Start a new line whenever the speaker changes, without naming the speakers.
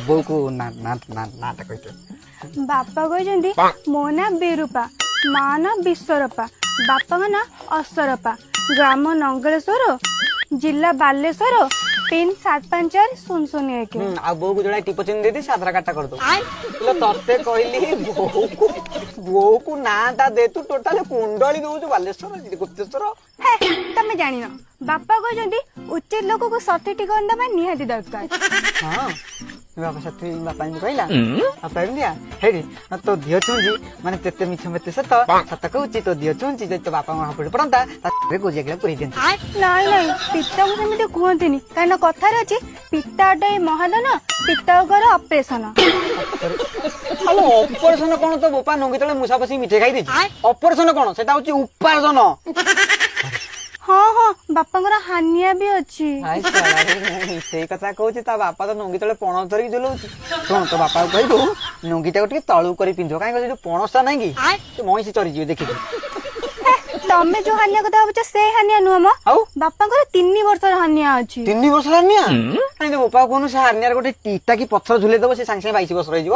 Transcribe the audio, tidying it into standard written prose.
बोऊ को ना ना ना नाटा कहते
बापा कहते मो ना बिरूपा माँ ना विश्वरूपा बापा का ना असरपा ग्राम नंगलेश्वर जिला बालेश्वर 3754001
आ बोऊ को जोड़ा टिप चिन्ह दे दे सादरा काटा कर दो तते कहली बोऊ को नाटा दे तू टोटल कुंडली दउछु बालेश्वर गुप्तेश्वर
तमे जानी न बापा कहते उचित लोक को सठिक ठिकाना दबा निहाती दरकार
हां बापा साथी बापा ने कहला बापा एमिया हेडी तो दियो छुंजी माने तेते मिछ मेते सत सत कहउची तो दियो छुंजी जे तो बापा हापड़ पड़ंता तारे को जेगला पुरी देन
नाही नाही पिता को सेमिते कहंतिनी कान कथा रे अछि पिता डे महादन पिता घर ऑपरेशन
हेलो ऑपरेशन कोन तो बापा नंगी तळे मुसा पसी मिठे खाई देछि ऑपरेशन कोन सेटा होची उपार्जन
हाँ हाँ बापा हानिया भी अच्छी
से कथा कहूँ ता बापा तो नंगी तले पणस धरिक झुलाऊची शुण तो बापा को कहबू नंगीटा को तलू कर पिंध कहीं जो पणसा ना कि महिषी चरीजी देखिए
तमे जो हानिया कथा भावुच से हानिया नुह म बापा 3 वर्ष हानिया अच्छी
3 वर्ष हानिया कहीं तो बापा कहूँ से हानिया गोटे टीटा की पत्थर झुले दब से सांगे 22 वर्ष रही